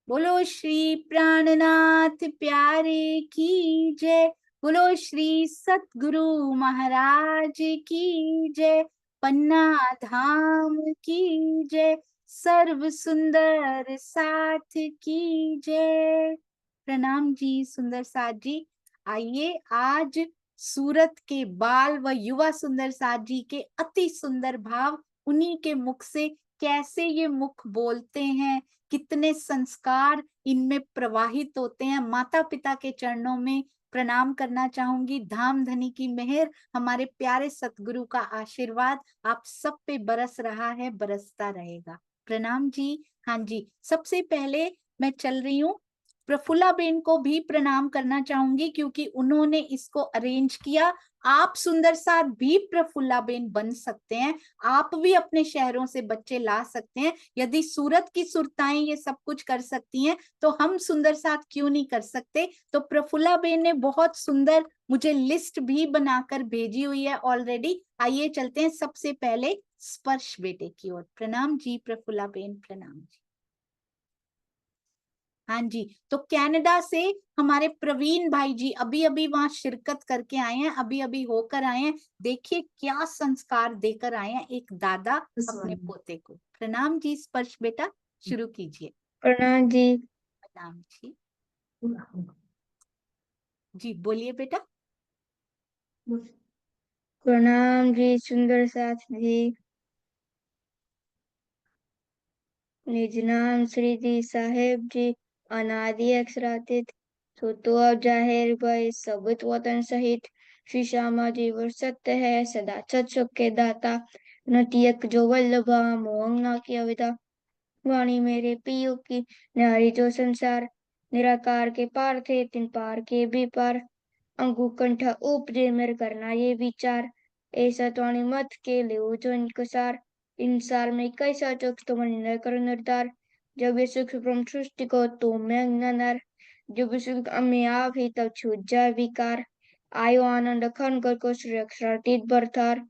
बोलो श्री प्राणनाथ प्यारे की जय। बोलो श्री सतगुरु महाराज की जय। पन्ना धाम की जय। सर्व सुंदर साथ की जय। प्रणाम जी सुंदर साथ जी। आइए आज सूरत के बाल व युवा सुंदर साथ जी के अति सुंदर भाव, उन्हीं के मुख से कैसे ये मुख बोलते हैं, कितने संस्कार इनमें प्रवाहित होते हैं। माता पिता के चरणों में प्रणाम करना चाहूंगी। धाम धनी की मेहर, हमारे प्यारे सतगुरु का आशीर्वाद आप सब पे बरस रहा है, बरसता रहेगा। प्रणाम जी। हाँ जी, सबसे पहले मैं चल रही हूँ, प्रफुल्ला बेन को भी प्रणाम करना चाहूंगी क्योंकि उन्होंने इसको अरेंज किया। आप सुंदर साथ भी प्रफुल्ला बेन बन सकते हैं, आप भी अपने शहरों से बच्चे ला सकते हैं। यदि सूरत की सुरताएं ये सब कुछ कर सकती हैं तो हम सुंदर साथ क्यों नहीं कर सकते। तो प्रफुल्ला बेन ने बहुत सुंदर मुझे लिस्ट भी बनाकर भेजी हुई है ऑलरेडी। आइए चलते हैं सबसे पहले स्पर्श बेटे की ओर। प्रणाम जी प्रफुल्ला बेन, प्रणाम जी। हाँ जी, तो कनाडा से हमारे प्रवीण भाई जी अभी अभी वहां शिरकत करके आए हैं, अभी अभी होकर आए हैं। देखिए क्या संस्कार देकर आए हैं एक दादा अपने पोते को। प्रणाम जी स्पर्श बेटा, शुरू कीजिए। प्रणाम जी। प्रणाम जी। जी बोलिए बेटा। प्रणाम जी सुंदर साथ जी। निज नाम श्री जी साहेब जी अनादि अक्षरातीत सुतो अब जाहिर भय सबूत वतन सहित श्री श्यामा जी वर्षत है सदा सत्सुख के दाता नटियक जो वल्लभा मोहंगा की अविदा वाणी मेरे पियो की नारी जो संसार निराकार के पार थे तिन पार के भी पार अंगू कंठा उपजे मेर करना ये विचार ऐसा तो मत के ले जो इनकसार इंसार में कैसा चोक तो मन न कर निर्धार जब ये सुख ब्रह्म सृष्टि को तो मैं नर जब ये सुख अम्मे आप ही तब छूट जाए विकार आयो आनंद खन कर को श्री अक्षरातीत बरथार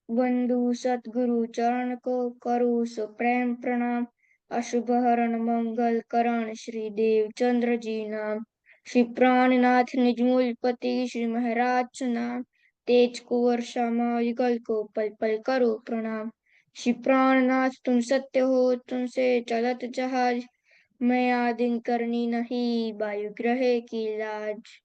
बंधु सतगुरु चरण को करू सो प्रेम प्रणाम अशुभ हरण मंगल करण श्री देव चंद्र जी नाम श्री प्राणनाथ निज मूलपति श्री महाराज नाम तेज कुंवर श्यामा युगल को पल पल करो प्रणाम श्री प्राणनाथ तुम सत्य हो तुमसे चलत जहाज मैं आदिन करनी नहीं वायु ग्रह की लाज।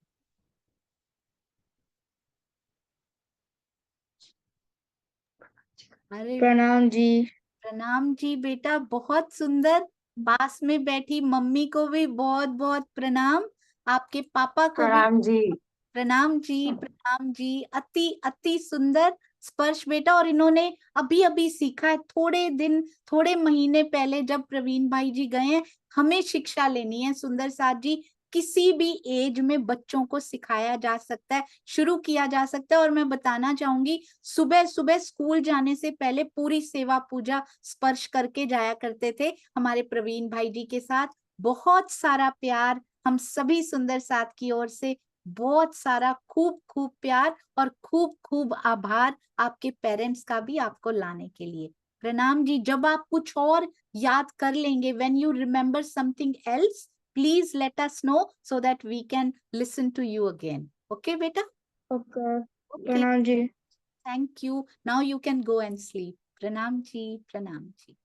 अरे प्रणाम जी। प्रणाम जी बेटा, बहुत सुंदर। पास में बैठी मम्मी को भी बहुत बहुत प्रणाम, आपके पापा को भी प्रणाम जी। प्रणाम जी। प्रणाम जी, अति अति सुंदर स्पर्श बेटा। और इन्होंने अभी अभी सीखा है, थोड़े दिन थोड़े महीने पहले जब प्रवीण भाई जी गए हैं। हमें शिक्षा लेनी है सुंदर साथ जी, किसी भी एज में बच्चों को सिखाया जा सकता है, शुरू किया जा सकता है। और मैं बताना चाहूंगी, सुबह सुबह स्कूल जाने से पहले पूरी सेवा पूजा स्पर्श करके जाया करते थे हमारे प्रवीण भाई जी के साथ। बहुत सारा प्यार हम सभी सुंदर साथ की ओर से, बहुत सारा खूब खूब प्यार और खूब खूब आभार आपके पेरेंट्स का भी आपको लाने के लिए। प्रणाम जी। जब आप कुछ और याद कर लेंगे, when you remember something else, please let us know so that we can listen to you again. Okay बेटा। ओके। ओके, प्रणाम जी। Thank you. Now you can go and sleep. प्रणाम जी प्रणाम जी।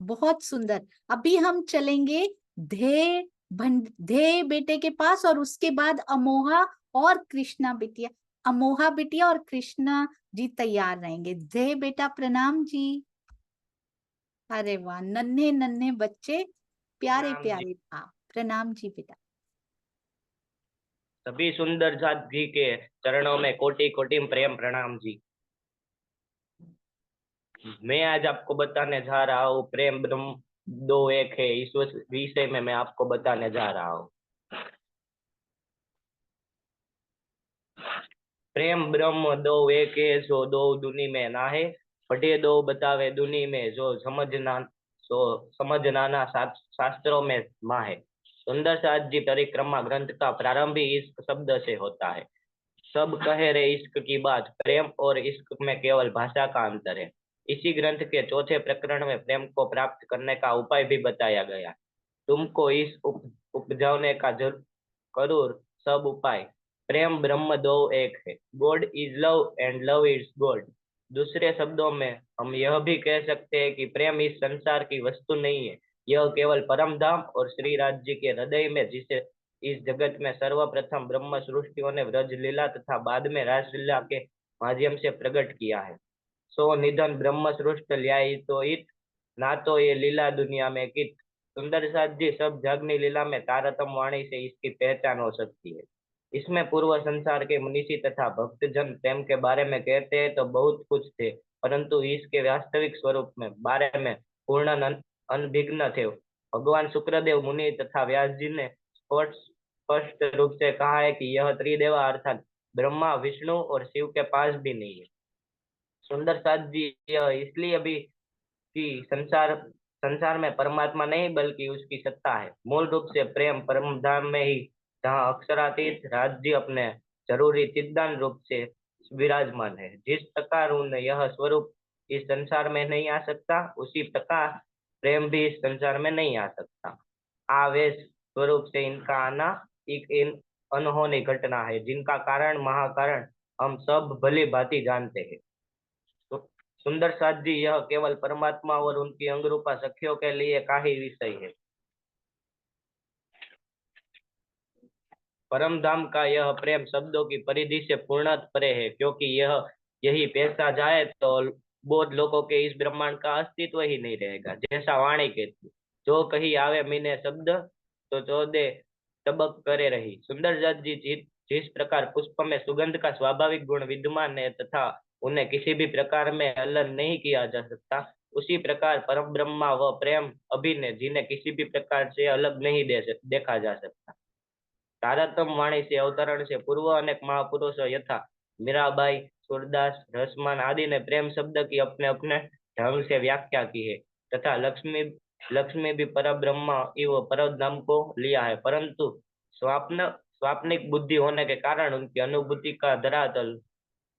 बहुत सुंदर। अभी हम चलेंगे धे धे बेटे के पास, और उसके बाद अमोहा और कृष्णा बिटिया। अमोहा बिटिया और कृष्णा जी तैयार रहेंगे। धे बेटा प्रणाम जी। अरे वाह, नन्हे नन्हे बच्चे, प्यारे प्रणाम जी। प्यारे आप। प्रणाम जी बेटा। सभी सुंदर जात जी के चरणों में कोटि कोटि प्रेम प्रणाम जी। मैं आज आपको बताने जा रहा हूँ प्रेम ब्रह्म दो एक है, इस विषय में मैं आपको बताने जा रहा हूँ। प्रेम ब्रह्म दो एक है, जो दो दुनी में ना है, फटे दो बतावे दुनी में, जो समझना शास्त्रों में माँ है। सुंदर साथ जी परिक्रमा ग्रंथ का प्रारंभ ही इश्क शब्द से होता है। सब कह रहे इश्क की बात, प्रेम और इश्क में केवल भाषा का अंतर है। इसी ग्रंथ के चौथे प्रकरण में प्रेम को प्राप्त करने का उपाय भी बताया गया। तुमको इस उपजाने का जरूर सब उपाय। प्रेम ब्रह्म दो एक है। God is love and love is God. दूसरे शब्दों में हम यह भी कह सकते हैं कि प्रेम इस संसार की वस्तु नहीं है, यह केवल परम धाम और श्री राज जी के हृदय में, जिसे इस जगत में सर्वप्रथम ब्रह्म सृष्टियों ने व्रज लीला तथा बाद में रासलीला के माध्यम से प्रकट किया है। सो निधन ब्रह्म सृष्ट ल्याई तो इत, ना तो ये लीला दुनिया में कित। सुंदर साथ जी, सब जगनी लीला में तारतम वाणी से इसकी पहचान हो सकती है। इसमें पूर्व संसार के मनीषी तथा भक्तजन प्रेम के बारे में कहते हैं तो बहुत कुछ थे, परंतु इसके वास्तविक स्वरूप में बारे में पूर्ण अनभिज्ञ थे। भगवान शुक्रदेव मुनि तथा व्यास जी ने स्पष्ट रूप से कहा है कि यह त्रिदेवा अर्थात ब्रह्मा, विष्णु और शिव के पास भी नहीं है। सुंदर साथ जी, यह इसलिए भी कि संसार संसार में परमात्मा नहीं बल्कि उसकी सत्ता है। मूल रूप से प्रेम परम धाम में ही, जहाँ अक्षरातीत राज्य अपने जरूरी चिदान रूप से विराजमान है। जिस प्रकार उन यह स्वरूप इस संसार में नहीं आ सकता, उसी प्रकार प्रेम भी इस संसार में नहीं आ सकता। आवेश स्वरूप से इनका आना एक अनहोनी घटना है, जिनका कारण महाकारण हम सब भली भांति जानते हैं। तो सुंदर साथ जी, यह केवल परमात्मा और उनकी अंगरूपा सखियों के लिए का ही विषय है। परम धाम का यह प्रेम शब्दों की परिधि से पूर्ण परे है, क्योंकि यह यही पैसा जाए तो बहुत लोगों के इस ब्रह्मांड का अस्तित्व ही नहीं रहेगा। जैसा वाणी कहती, जो कहीं आवे मीने शब्द तो चौदे तबक करे रही। सुंदर जात जी, जिस प्रकार पुष्प में सुगंध का स्वाभाविक गुण विद्यमान है तथा उन्हें किसी भी प्रकार में अलग नहीं किया जा सकता, उसी प्रकार परम ब्रह्मा व प्रेम अभिनय, जिन्हें किसी भी प्रकार से अलग नहीं देखा जा सकता। तारतम वाणी से अवतरण से पूर्व अनेक महापुरुषों यथा मीराबाई, सूरदास, रसमान आदि ने प्रेम शब्द की अपने अपने ढंग से व्याख्या की है तथा लक्ष्मी लक्ष्मी भी पर ब्रह्म एवं परधाम को लिया है, परंतु स्वाप्निक बुद्धि होने के कारण उनकी अनुभूति का धरातल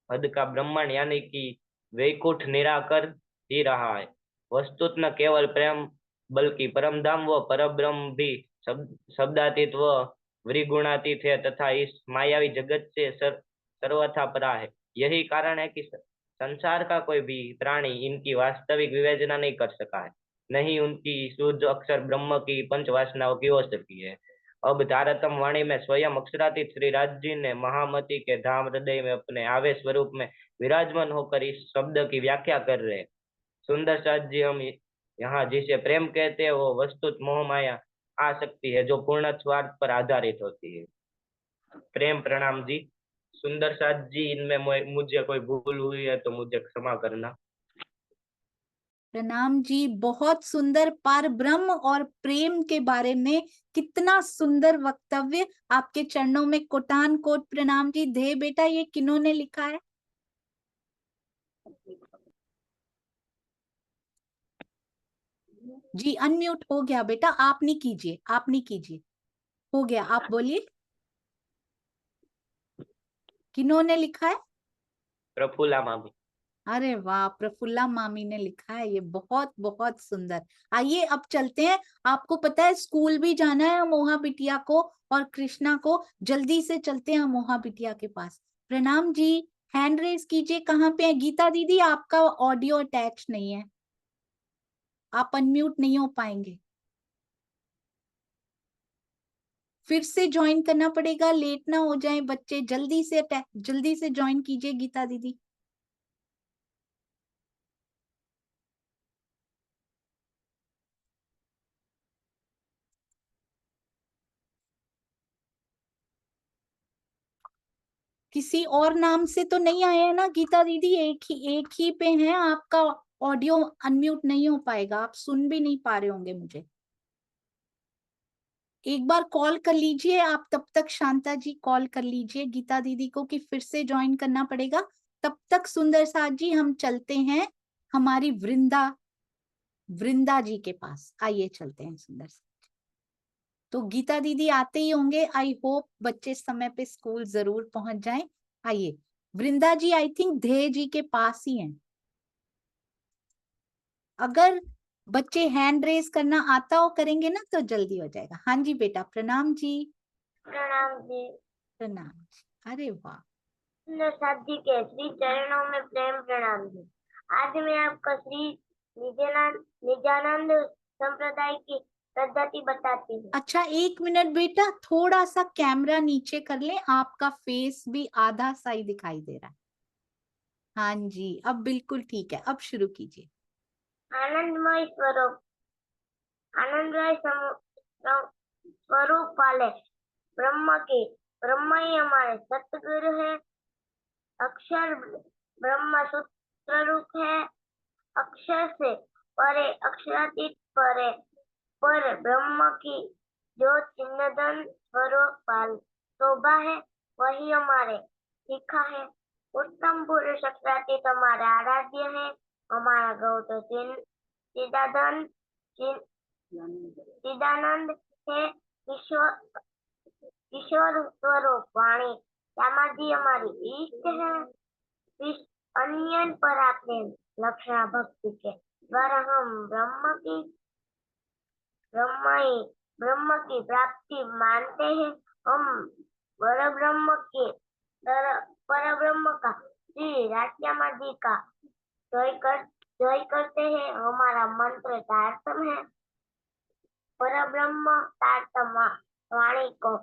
हद का ब्रह्मांड यानी कि वैकुंठ निराकर ही रहा है। वस्तुत न केवल प्रेम बल्कि परमधाम व परब्रह्म भी शब्दातीत व त्रिगुणातीत है तथा इस मायावी जगत से सर्वथा परा है। यही कारण है कि संसार का कोई भी प्राणी इनकी वास्तविक विवेचना नहीं कर सका है, नहीं उनकी शुद्ध अक्षर ब्रह्म की पंच वासनाओं की हो सकी है। अब तारतम वाणी में स्वयं अक्षरातीत श्री राज जी ने महामती के धाम हृदय में अपने आवेश स्वरूप में विराजमान होकर इस शब्द की व्याख्या कर रहे हैं। सुंदर साथ जी, हम यहाँ जिसे प्रेम कहते हैं वो वस्तुत मोह माया आ सकती है, जो पूर्ण स्वार्थ पर आधारित होती है। प्रेम प्रणाम जी। सुंदर साथ जी, इनमें मुझे कोई भूल हुई है तो मुझे क्षमा करना। प्रणाम जी, बहुत सुंदर पार ब्रह्म और प्रेम के बारे में कितना सुंदर वक्तव्य। आपके चरणों में कोटान कोट प्रणाम जी। धे बेटा, ये किन्होंने लिखा है? जी अनम्यूट हो गया बेटा, आप नहीं कीजिए, आप नहीं कीजिए, हो गया, आप बोलिए किन्होंने लिखा है? प्रफुल्ला मामी। अरे वाह, प्रफुल्ला मामी ने लिखा है, ये बहुत बहुत सुंदर। आइए अब चलते हैं। आपको पता है स्कूल भी जाना है मोहा बिटिया को और कृष्णा को। जल्दी से चलते हैं मोहा बिटिया के पास। प्रणाम जी, हैंड रेज कीजिए। कहाँ पे है गीता दीदी? आपका ऑडियो अटैच नहीं है, आप अनम्यूट नहीं हो पाएंगे, फिर से ज्वाइन करना पड़ेगा, लेट ना हो जाए बच्चे। जल्दी से ज्वाइन कीजिए गीता दीदी। किसी और नाम से तो नहीं आया है ना गीता दीदी? एक ही पे है, आपका ऑडियो अनम्यूट नहीं हो पाएगा, आप सुन भी नहीं पा रहे होंगे मुझे। एक बार कॉल कर लीजिए आप, तब तक शांता जी कॉल कर लीजिए गीता दीदी को कि फिर से ज्वाइन करना पड़ेगा। तब तक सुंदर साथ जी हम चलते हैं हमारी वृंदा जी के पास। आइए चलते हैं सुंदर साथ। तो गीता दीदी आते ही होंगे, आई होप बच्चे समय पे स्कूल जरूर पहुंच जाएं। आइए वृंदा जी, आई थिंक धे जी के पास ही हैं। अगर बच्चे हैंड रेज करना आता हो करेंगे ना तो जल्दी हो जाएगा। हाँ जी बेटा, प्रणाम जी। प्रणाम जी। प्रणाम जी। अरे वाह। साथ जी के श्री चरणों में प्रेम प्रणाम जी। आज मैं आपको श्री निजानंद संप्रदाय की पद्धति बताती हूँ। अच्छा 1 मिनट बेटा, थोड़ा सा कैमरा नीचे कर ले, आपका फेस भी आधा सा ही दिखाई दे रहा है। हाँ जी अब बिल्कुल ठीक है, अब शुरू कीजिए। आनंदमय स्वरूप, आनंदमय स्वरूप वाले ब्रह्म ही हमारे सतगुरु है। अक्षर ब्रह्म सूत्र रूप है। अक्षर से परे, अक्षरातीत परे, पर ब्रह्म की जो चिन्हदन स्वरूप शोभा है वही हमारे सीखा है। उत्तम पुरुष अक्षरातीत हमारे आराध्य है। हमारा गौतम चिदानंद चिदानंद है। ईश्वर ईश्वर स्वरूप वाणी समाधि हमारी इष्ट है। अन्य पर प्रेम लक्षणा भक्ति के द्वारा हम ब्रह्म की प्राप्ति मानते हैं। हम पर ब्रह्म का श्री राष्ट्रमादि का जय करते हैं। हमारा मंत्र तारतम है। पर ब्रह्म तारतम वाणी को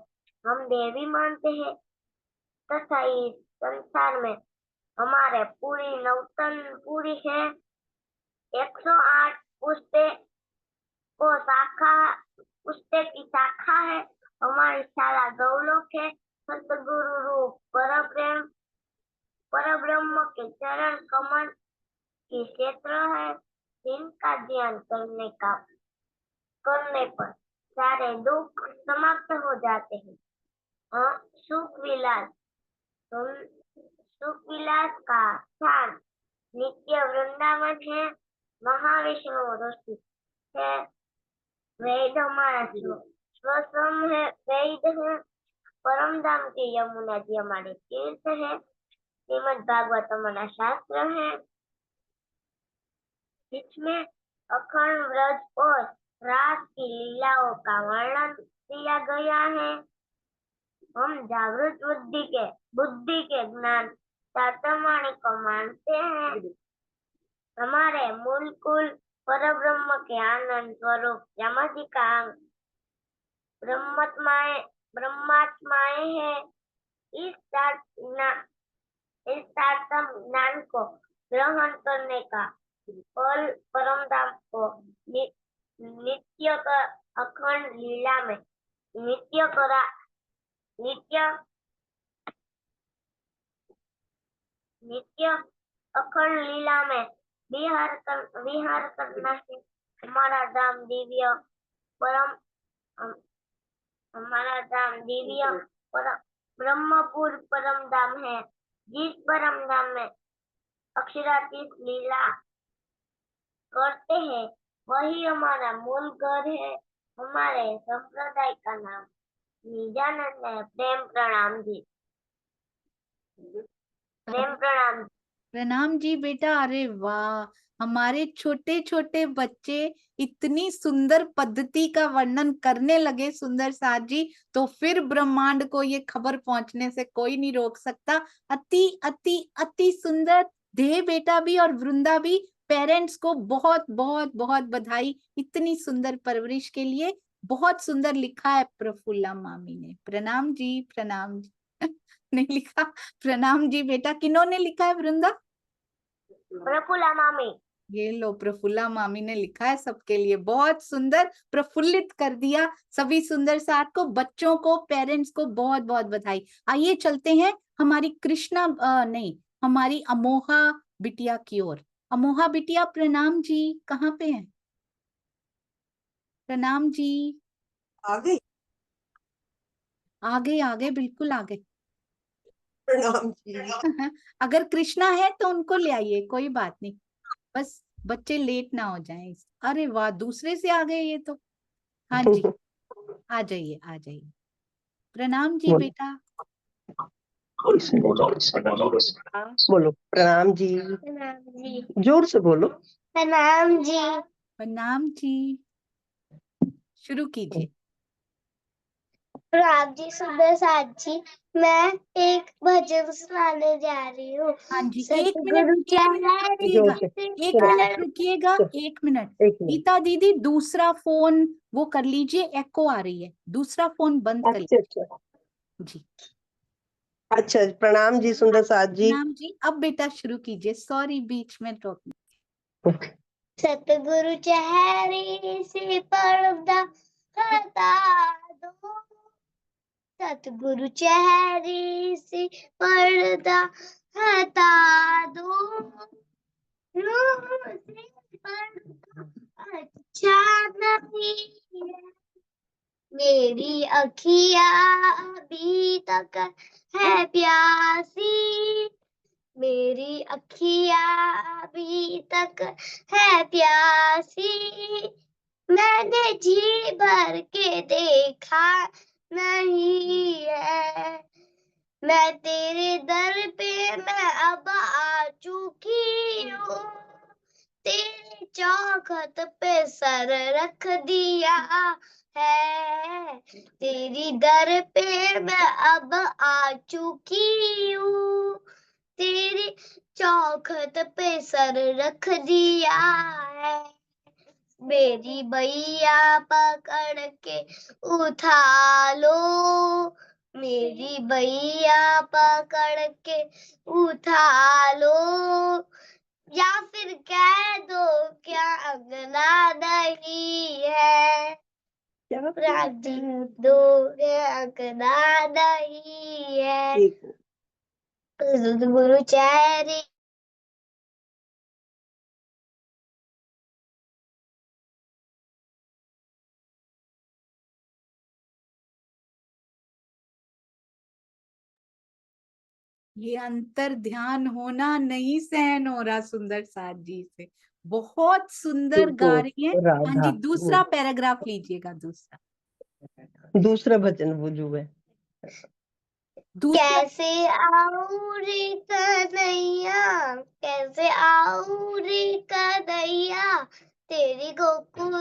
हम देवी मानते हैं तथा इस संसार में हमारे पूरी नौतन पूरी है। 108 पुस्ते की शाखा है। हमारी शाला गौलोक है। सतगुरु रूप पर ब्रह्म के चरण कमल की क्षेत्र है। जिनका ध्यान करने पर सारे दुख समाप्त हो जाते हैं। सुख विलास का स्थान नित्य वृंदावन है। महाविष्णु ऋषि है। वेद हमारा स्वसम है। वेद है। परम धाम की यमुना जी हमारे तीर्थ है। श्रीमद् भागवत हमारा शास्त्र है। जिसमें अखंड व्रज और रास की लीलाओं का वर्णन किया गया है। हम जागृत बुद्धि के ज्ञान तातवाणी को मानते हैं। हमारे मूल कुल पर ब्रह्म के आनंद स्वरूप समाधि का अंग ब्रह्मात्माएं है। इस तारतम ज्ञान को ग्रहण करने का फल परम धाम को नित्य अखंड लीला में नित्य अखंड लीला में विहार करना है। हमारा धाम दिव्य परम ब्रह्मपुर परम धाम है। जिस परम धाम में अक्षरातीत लीला करते हैं वही हमारा मूल घर है। हमारे संप्रदाय का नाम निजानंद है। प्रेम प्रणाम जी। प्रेम प्रणाम। प्रणाम जी बेटा। अरे वाह, हमारे छोटे छोटे बच्चे इतनी सुंदर पद्धति का वर्णन करने लगे सुंदर साथ जी, तो फिर ब्रह्मांड को ये खबर पहुंचने से कोई नहीं रोक सकता। अति अति अति सुंदर। देह बेटा भी और वृंदा भी, पेरेंट्स को बहुत बहुत बहुत बधाई इतनी सुंदर परवरिश के लिए। बहुत सुंदर लिखा है प्रफुल्ला मामी ने। प्रणाम जी, प्रणाम जी। नहीं लिखा। प्रणाम जी बेटा। किन्होंने लिखा है वृंदा? प्रफुल्ला मामी। ये लो, प्रफुल्ला मामी ने लिखा है सबके लिए। बहुत सुंदर, प्रफुल्लित कर दिया सभी सुंदर साथ को, बच्चों को, पेरेंट्स को बहुत बहुत बधाई। आइए चलते हैं हमारी कृष्णा नहीं, हमारी अमोहा बिटिया की ओर। अमोहा बिटिया प्रणाम जी, कहाँ पे हैं? प्रणाम जी। आ गई। आगे बिल्कुल आगे। प्रणाम जी। अगर कृष्णा है तो उनको ले आइए, कोई बात नहीं, बस बच्चे लेट ना हो जाएं। अरे वाह, दूसरे से आ गए ये तो। हाँ जी, आ जाइए आ जाइए। प्रणाम जी बेटा। बोलो प्रणाम जी। प्रणाम जी। जोर से बोलो। प्रणाम जी। प्रणाम जी, शुरू कीजिए। प्रणाम जी सुंदर साथ जी, मैं एक भजन सुनाने जा रही हूँ। हाँ जी, एक मिनट, सतगुरु एक मिनट चढ़ाई रुकिएगा, जोर से एक सुनो, मिनट रुकिएगा, एक मिनट। एक मिनट। गीता दीदी, दूसरा फोन वो कर लीजिए, एको आ रही है, दूसरा फोन बंद कर अच्छा अच्छा लीजिए जी। अच्छा, प्रणाम जी सुंदर साथ जी। नाम जी, अब बेटा शुरू कीजिए, सॉरी बीच में रोक। सतगुरु चेहरे से पर्दा हटा दो, सतगुरु चेहरे से पर्दा हटा दो, रूह से पर्दा अच्छा नहीं है, मेरी अखियाँ अभी तक है प्यासी, मेरी अखियाँ अभी तक है प्यासी, मैंने जी भर के देखा नहीं है, मैं तेरे दर पे मैं अब आ चुकी हूँ, तेरी चौखट पे सर रख दिया है, तेरी दर पे मैं अब आ चुकी हूँ, तेरी चौखट पे सर रख दिया है, मेरी बैया पकड़ के उठा लो, मेरी बैया पकड़ के उठा लो, या फिर कह दो क्या अंगना नहीं है, क्या राजी दो क्या अंगना नहीं है, एक गुरु चेहरे ये अंतर ध्यान होना नहीं सहन हो रहा सुंदर साथ जी से, बहुत सुंदर तो गा रही है। हाँ राधा जी, दूसरा पैराग्राफ लीजिएगा, दूसरा दूसरा भजन बोलू है। दूसरा। कैसे आऊं रे कन्हैया, कैसे आऊं रे कन्हैया, तेरी गोकुल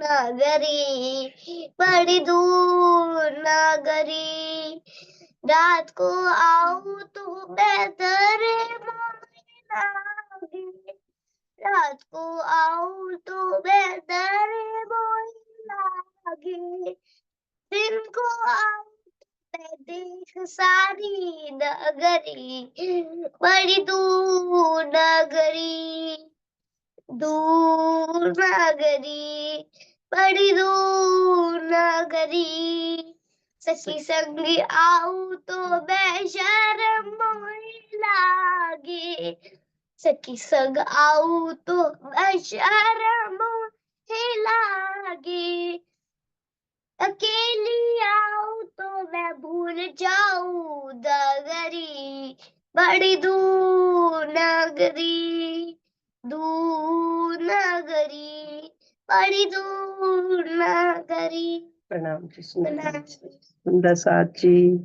नगरी बड़ी दूर नगरी, रात को आऊं तो मैं तेरे मोही लागे, रात को आऊं तो मैं तेरे मोही लागे, दिन को आऊं मैं देख सारी नगरी बड़ी दूर नगरी, दूर नगरी बड़ी दूर नगरी, सखी संग आऊं तो मैं शर्म मोही लागे, सखी संग आऊं तो मैं शर्म मोही लागे, अकेली आऊं तो मैं भूल जाऊं नगरी बड़ी दूर नगरी, दूर नगरी बड़ी दूर नगरी। प्रणाम जी प्रणाम। सुंदर साथ जी।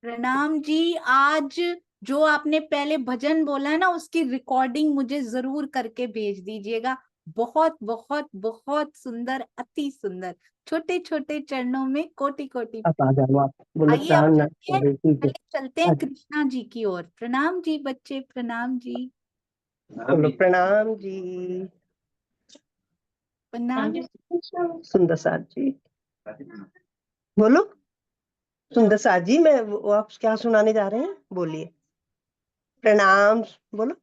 प्रणाम जी, आज जो आपने पहले भजन बोला है ना, उसकी रिकॉर्डिंग मुझे जरूर करके भेज दीजिएगा। बहुत बहुत बहुत सुंदर, अति सुंदर। छोटे छोटे चरणों में कोटि कोटि। अब आ जाओ, आप बोलो आइए अब प्राण चलते हैं, ठीक है। पहले चलते हैं अच्छा, कृष्णा जी की ओर। प्रणाम जी बच्चे, प्रणाम जी, बोलो प्रणाम जी प्रणाम। सुंदर साथ जी। बोलो सुंदर साथ जी, मैं वो आप क्या सुनाने जा रहे हैं, बोलिए। प्रणाम बोलो।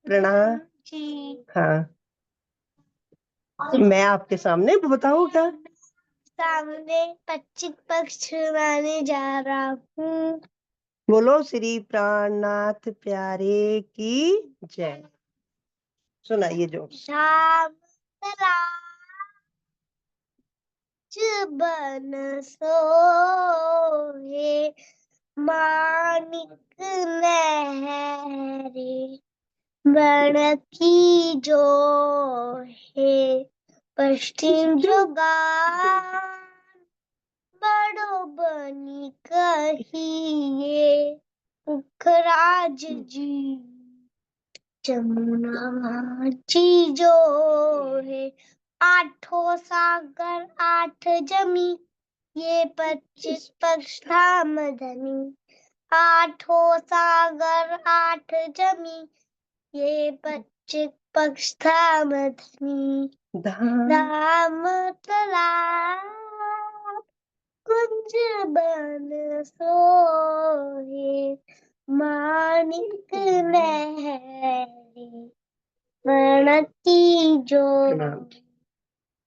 प्रणाम। जी हाँ, मैं आपके सामने बताऊँ क्या। सामने पच्चीस पक्ष सुनाने जा रहा हूँ। बोलो श्री प्राणनाथ प्यारे की जय। सुनाइए जो। श्याम बन सोहे, मानिक लहरे बन की जो है, पश्चिम जुगान बड़ो बनी कहिए, पुखराज जी। जमुना जी जो है, आठों सागर आठ जमी, ये 25 पक्ष धाम धनी। आठों सागर आठ जमी, ये 25 पक्ष धाम धनी। धाम तालाब कुंज बन सोहे, मानिक महरी प्रणति जो।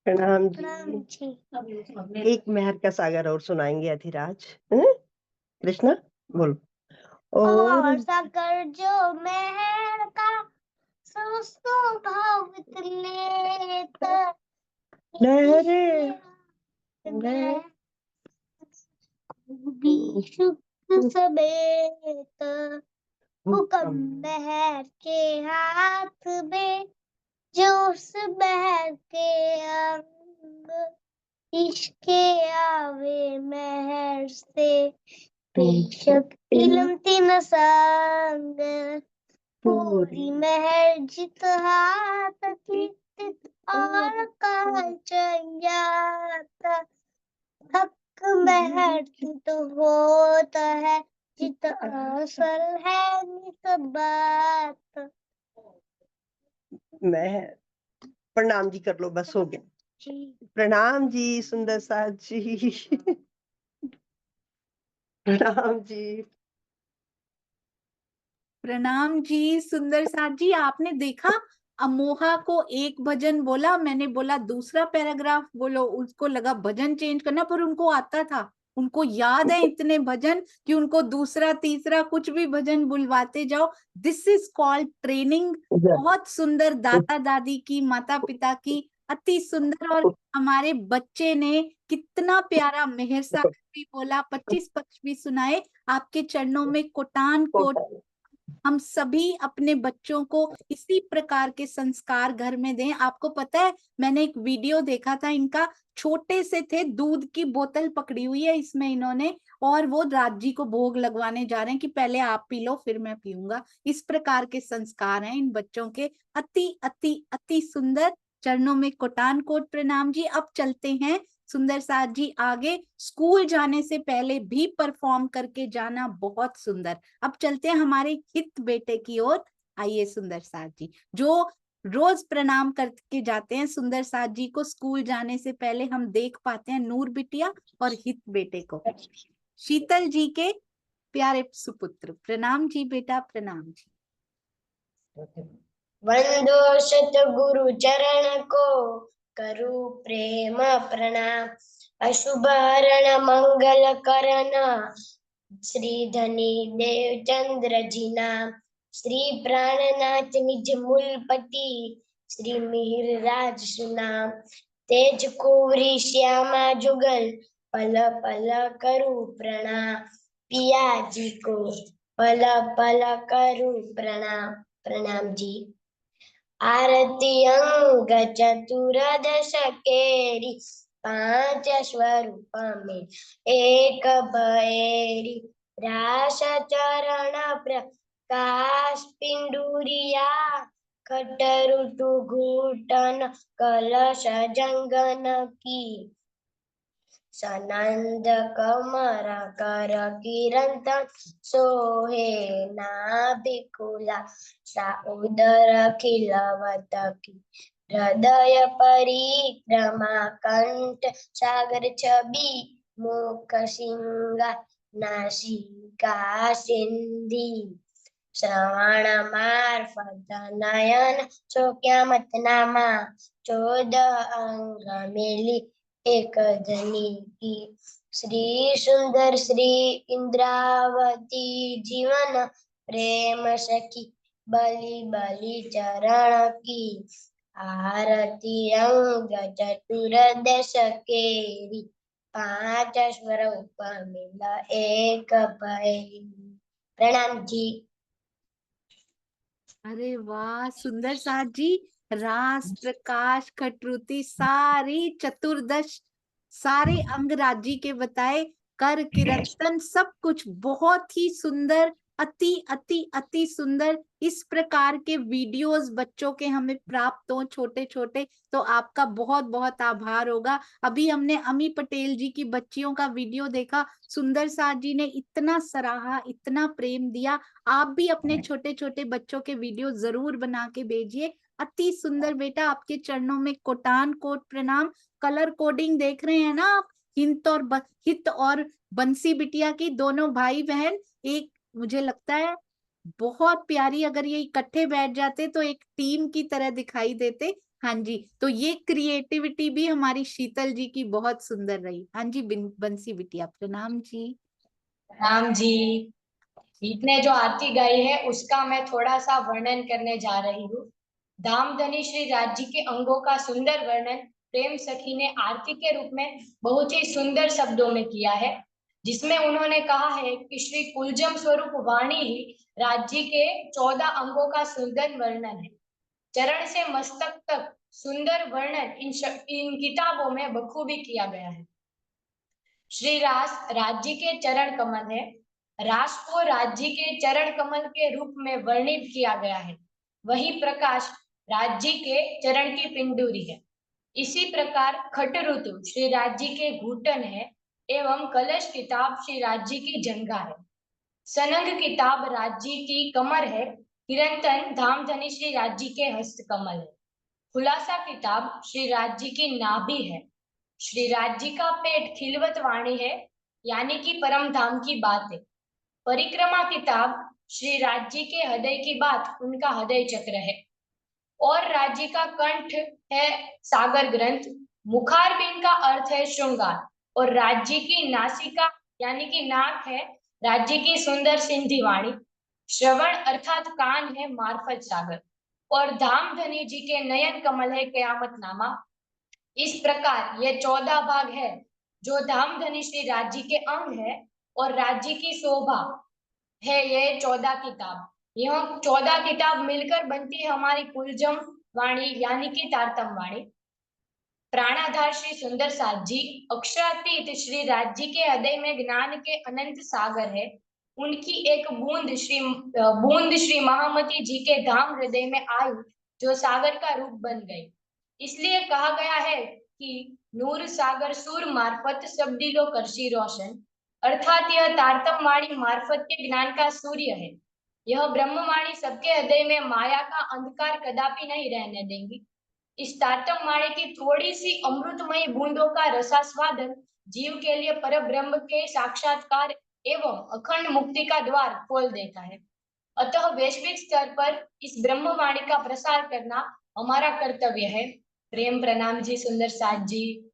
प्रणाम प्रणाम जी। जी। एक मेहर का सागर और सुनाएंगे अधिराज। कृष्णा बोलो। और सागर जो महर का, सो भावित लेत, लहरे भी सुख समेत, हुक्म महर के हाथ में, जो उस महर के अंग, इश्के आवे महर से, बेशक इल्म तीन संग। पूरी महर जित हाथ की, तित और कांचयात, हक महर जित होता है, जित असल है निस्बत। मैं प्रणाम जी कर लो, बस हो गया। जी प्रणाम जी सुंदर साथ जी। प्रणाम जी। प्रणाम जी सुंदर साथ जी। आपने देखा, अमोहा को एक भजन बोला, मैंने बोला दूसरा पैराग्राफ बोलो, उसको लगा भजन चेंज करना, पर उनको आता था, उनको याद है इतने भजन कि उनको दूसरा तीसरा कुछ भी भजन बुलवाते जाओ। This is called training. बहुत सुंदर, दादा दादी की, माता पिता की, अति सुंदर। और हमारे बच्चे ने कितना प्यारा मेहर सागर भी बोला, 25 पक्ष भी सुनाए। आपके चरणों में कोटान कोट। हम सभी अपने बच्चों को इसी प्रकार के संस्कार घर में दें। आपको पता है, मैंने एक वीडियो देखा था इनका, छोटे से थे, दूध की बोतल पकड़ी हुई है इसमें इन्होंने, और वो राज जी को भोग लगवाने जा रहे हैं कि पहले आप पी लो फिर मैं पीऊंगा। इस प्रकार के संस्कार हैं इन बच्चों के। अति अति अति सुंदर। चरणों में कोटान कोट प्रणाम जी। अब चलते हैं सुंदर साथ जी आगे। स्कूल जाने से पहले भी परफॉर्म करके जाना बहुत सुंदर। अब चलते हैं हमारे हित बेटे की ओर। आइए सुंदर साथ जी, जो रोज प्रणाम करके जाते हैं सुंदर साथ जी को स्कूल जाने से पहले, हम देख पाते हैं नूर बिटिया और हित बेटे को, शीतल जी के प्यारे सुपुत्र। प्रणाम जी बेटा, प्रणाम जी। वंदो सतगुरु चरण को, करूं प्रेम प्रणाम। अशुभ हरण मंगल करण, श्री धनी देव चंद्र जी नाम। श्री प्राणनाथ निज मूलपति, श्री मिहिर राज सुनाम। तेज कुवरी श्यामा जुगल, पल पल करूं प्रणाम। पिया जी को पल पल करूं प्रणाम। प्रणाम जी। आरती अंग चतुर्दश केरी, 5 स्वरूप में एक भैरी। रास चरण प्रकाश पिंडुरिया, खटरुटु घूटन कलश जंगन की। सनंद कमर कर किरंतन, सोहे नाभिकुला सा उदर खिलवत की। हृदय परिक्रमा कंठ सागर छवि, मुख सिंगा नासिका सिंधी। श्रवण मार्फत नयन शोक्या मत नामा, 14 अंग मेली एक धनी की। श्री सुंदर श्री इंद्रावती जीवन, प्रेम सखी बलि बलि चरण की। आरती अंग चतुर्दश केरी, 5 स्वरूप मिल एक भैरी। प्रणाम जी। अरे वाह सुंदर साथ जी। रास प्रकाश खटरुति सारी चतुर्दश, सारे अंग राज्य के बताए, कर किरतन सब कुछ बहुत ही सुंदर। अति अति अति सुंदर इस प्रकार के वीडियोस बच्चों के हमें प्राप्त हो छोटे छोटे, तो आपका बहुत बहुत आभार होगा। अभी हमने अमी पटेल जी की बच्चियों का वीडियो देखा, सुंदर साथ जी ने इतना सराहा, इतना प्रेम दिया। आप भी अपने छोटे छोटे बच्चों के वीडियो जरूर बना के भेजिए। अति सुंदर बेटा, आपके चरणों में कोटान कोट प्रणाम। कलर कोडिंग देख रहे हैं ना आप, हित और बंसी बिटिया की, दोनों भाई बहन एक, मुझे लगता है बहुत प्यारी, अगर ये इकट्ठे बैठ जाते तो एक टीम की तरह दिखाई देते। हाँ जी, तो ये क्रिएटिविटी भी हमारी शीतल जी की बहुत सुंदर रही। हाँ जी बंसी बिटिया, प्रणाम जी। राम जी, गीत ने जो आरती गाई है उसका मैं थोड़ा सा वर्णन करने जा रही हूँ। धामधनी श्री राज्य के अंगों का सुंदर वर्णन प्रेम सखी ने आरती के रूप में बहुत ही सुंदर शब्दों में किया है, जिसमें उन्होंने कहा है कि श्री कुलजम स्वरूप वाणी ही राज्य के 14 अंगों का सुंदर वर्णन है। चरण से मस्तक तक सुंदर वर्णन इन किताबों में बखूबी किया गया है। श्री रास राज्य के चरण कमल है। रास को राज्य के चरण कमल के रूप में वर्णित किया गया है। वही प्रकाश राज्य के चरण की पिंडूरी है। इसी प्रकार खट ऋतु श्री राज्य के घूटन है एवं कलश किताब श्री राज्य की जंगा है। सनंग किताब राज्य की कमर है। किरंतन धामधनी श्री राज्य के हस्त कमल है। खुलासा किताब श्री राज्य की नाभि है। श्री राज्य का पेट खिलवत वाणी है, यानी कि परम धाम की बात है। परिक्रमा किताब श्री राज्य के हृदय की बात उनका हृदय चक्र है। और राज्य का कंठ है सागर ग्रंथ। मुखारबिंद का अर्थ है श्रृंगार। और राज्य की नासिका यानी कि नाक है राज्य की सुंदर सिंधी वाणी। श्रवण अर्थात कान है मार्फत सागर। और धामधनी जी के नयन कमल है कयामत नामा। इस प्रकार ये 14 भाग है जो धामधनी श्री राज्य के अंग है और राज्य की शोभा है ये 14 किताब। यह 14 किताब मिलकर बनती है हमारी कुलजम वाणी यानी कि तारतम वाणी। प्राणाधार श्री सुंदर साथ जी अक्षरातीत श्री राज्य के हृदय में ज्ञान के अनंत सागर है। उनकी एक बूंद श्री महामती जी के धाम हृदय में आई जो सागर का रूप बन गई। इसलिए कहा गया है कि नूर सागर सूर मार्फत सब दिलो करशी रोशन, अर्थात यह तारतम वाणी मार्फत के ज्ञान का सूर्य है। यह ब्रह्मवाणी सबके हृदय में माया का अंधकार कदापि नहीं रहने देंगी। इस तारतम वाणी की थोड़ी सी अमृतमय बूंदों का रसास्वादन जीव के लिए पर ब्रह्म के साक्षात्कार एवं अखंड मुक्ति का द्वार खोल देता है। अतः वैश्विक स्तर पर इस ब्रह्मवाणी का प्रसार करना हमारा कर्तव्य है। प्रेम प्रणाम जी सुंदर साथ जी।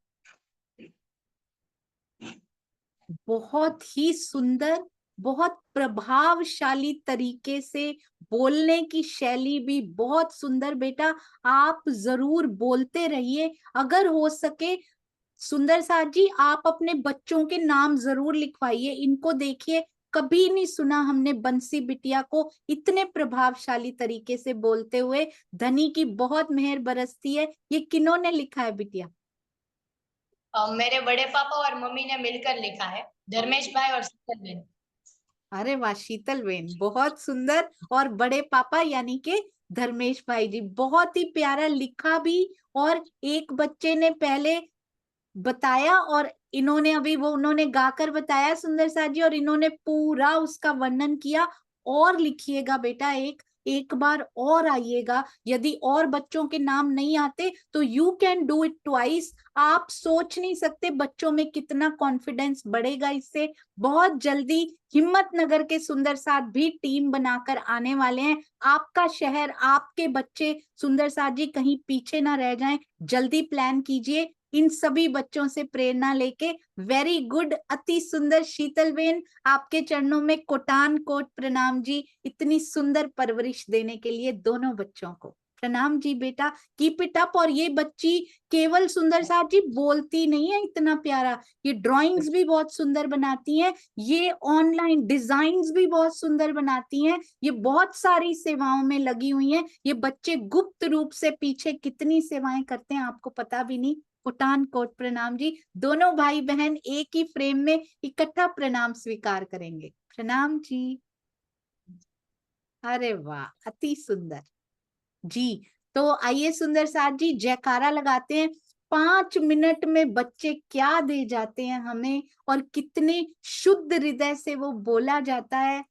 बहुत ही सुंदर, बहुत प्रभावशाली तरीके से बोलने की शैली भी बहुत सुंदर बेटा। आप जरूर बोलते रहिए। अगर हो सके सुंदर साथ जी, आप अपने बच्चों के नाम जरूर लिखवाइए। इनको देखिए, कभी नहीं सुना हमने बंसी बिटिया को इतने प्रभावशाली तरीके से बोलते हुए। धनी की बहुत मेहर बरसती है। ये किन्होंने लिखा है बिटिया? मेरे बड़े पापा और मम्मी ने मिलकर लिखा है, धर्मेश भाई और शीतल बहन। अरे वाह शीतल बहन, बहुत सुंदर। और बड़े पापा यानी के धर्मेश भाई जी, बहुत ही प्यारा लिखा भी। और एक बच्चे ने पहले बताया और इन्होंने अभी वो उन्होंने गाकर बताया सुंदर साथ जी, और इन्होंने पूरा उसका वर्णन किया। और लिखिएगा बेटा, एक बार और आइएगा। यदि और बच्चों के नाम नहीं आते तो you can do it twice. आप सोच नहीं सकते बच्चों में कितना कॉन्फिडेंस बढ़ेगा इससे। बहुत जल्दी हिम्मतनगर के सुंदर साथ भी टीम बनाकर आने वाले हैं। आपका शहर, आपके बच्चे सुंदर साथ जी कहीं पीछे ना रह जाएं। जल्दी प्लान कीजिए इन सभी बच्चों से प्रेरणा लेके। वेरी गुड, अति सुंदर शीतल बेन, आपके चरणों में कोटान कोट प्रणाम जी, इतनी सुंदर परवरिश देने के लिए दोनों बच्चों को प्रणाम जी बेटा। Keep it up. और ये बच्ची केवल सुंदर साथ जी बोलती नहीं है इतना प्यारा, ये ड्राइंग्स भी बहुत सुंदर बनाती हैं, ये ऑनलाइन डिजाइन्स भी बहुत सुंदर बनाती हैं, ये बहुत सारी सेवाओं में लगी हुई हैं। ये बच्चे गुप्त रूप से पीछे कितनी सेवाएं करते हैं आपको पता भी नहीं। कोटान कोट प्रणाम जी। दोनों भाई बहन एक ही फ्रेम में इकट्ठा प्रणाम स्वीकार करेंगे। प्रणाम जी। अरे वाह, अति सुंदर जी। तो आइए सुंदर साथ जी जयकारा लगाते हैं। 5 मिनट में बच्चे क्या दे जाते हैं हमें, और कितने शुद्ध हृदय से वो बोला जाता है।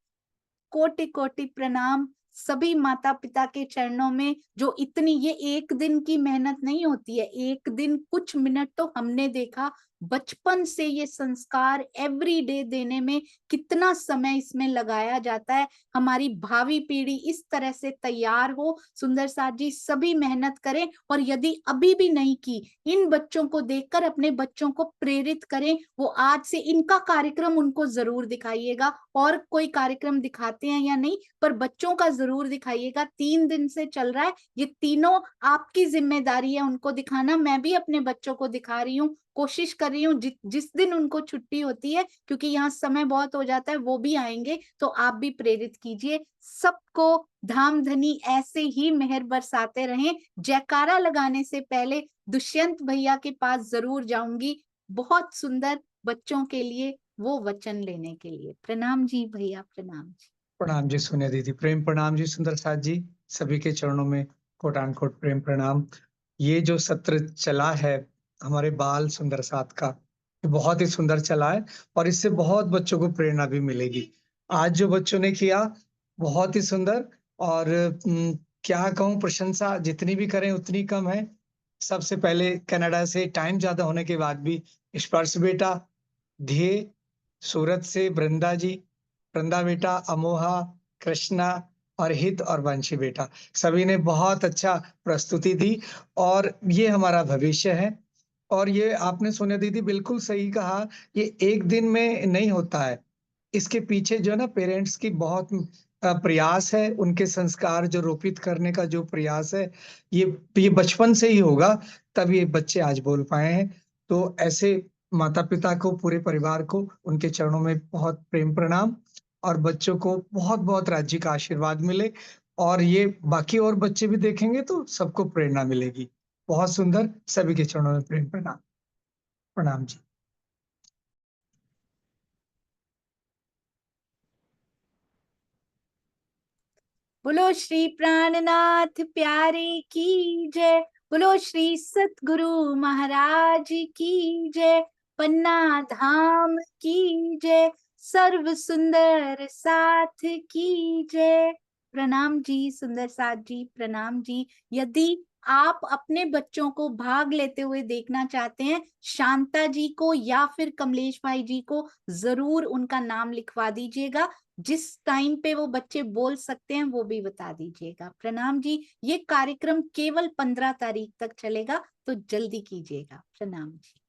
कोटि कोटि प्रणाम सभी माता पिता के चरणों में, जो इतनी, ये एक दिन की मेहनत नहीं होती है, एक दिन कुछ मिनट तो हमने देखा बचपन से ये संस्कार एवरी डे देने में कितना समय इसमें लगाया जाता है। हमारी भावी पीढ़ी इस तरह से तैयार हो। सुंदर साथ जी सभी मेहनत करें, और यदि अभी भी नहीं की, इन बच्चों को देखकर अपने बच्चों को प्रेरित करें। वो आज से इनका कार्यक्रम उनको जरूर दिखाइएगा, और कोई कार्यक्रम दिखाते हैं या नहीं, पर बच्चों का जरूर दिखाइएगा। 3 दिन से चल रहा है, ये तीनों आपकी जिम्मेदारी है उनको दिखाना। मैं भी अपने बच्चों को दिखा रही हूँ, कोशिश कर रही हूँ जिस दिन उनको छुट्टी होती है, क्योंकि यहाँ समय बहुत हो जाता है, वो भी आएंगे, तो आप भी प्रेरित कीजिए। सबको धाम धनी ऐसे ही मेहर बरसाते रहें। जयकारा लगाने से पहले दुष्यंत भैया के पास जरूर जाऊंगी, बहुत सुंदर बच्चों के लिए वो वचन लेने के लिए। प्रणाम जी भैया, प्रणाम जी। प्रणाम जी सोनिया दीदी, प्रेम प्रणाम जी सुंदर साथ जी, सभी के चरणों में कोटान कोट प्रेम प्रणाम। ये जो सत्र चला है हमारे बाल सुंदर साथ का, ये बहुत ही सुंदर चला है, और इससे बहुत बच्चों को प्रेरणा भी मिलेगी। आज जो बच्चों ने किया बहुत ही सुंदर, और क्या कहूँ, प्रशंसा जितनी भी करें उतनी कम है। सबसे पहले कनाडा से टाइम ज्यादा होने के बाद भी स्पर्श बेटा, ध्येय, सूरत से वृंदा जी, वृंदा बेटा, अमोहा, कृष्णा और हित और वंशी बेटा, सभी ने बहुत अच्छा प्रस्तुति दी, और ये हमारा भविष्य है। और ये आपने सोनिया दीदी बिल्कुल सही कहा, ये एक दिन में नहीं होता है। इसके पीछे जो है ना पेरेंट्स की बहुत प्रयास है, उनके संस्कार जो रोपित करने का जो प्रयास है, ये बचपन से ही होगा, तब ये बच्चे आज बोल पाए हैं। तो ऐसे माता-पिता को, पूरे परिवार को उनके चरणों में बहुत प्रेम प्रणाम, और बच्चों को बहुत-बहुत राज्य का आशीर्वाद मिले, और ये बाकी और बच्चे भी देखेंगे तो सबको प्रेरणा मिलेगी। बहुत सुंदर, सभी के चरणों में प्रेम प्रणाम। प्रणाम जी। बोलो श्री प्राणनाथ प्यारे की जय। बोलो श्री सतगुरु महाराज की जय। पन्ना धाम की जय। सर्व सुंदर साथ की जय। प्रणाम जी सुंदर साथ जी, प्रणाम जी। यदि आप अपने बच्चों को भाग लेते हुए देखना चाहते हैं, शांता जी को या फिर कमलेश भाई जी को जरूर उनका नाम लिखवा दीजिएगा। जिस टाइम पे वो बच्चे बोल सकते हैं वो भी बता दीजिएगा। प्रणाम जी। ये कार्यक्रम केवल 15 तारीख तक चलेगा, तो जल्दी कीजिएगा। प्रणाम जी।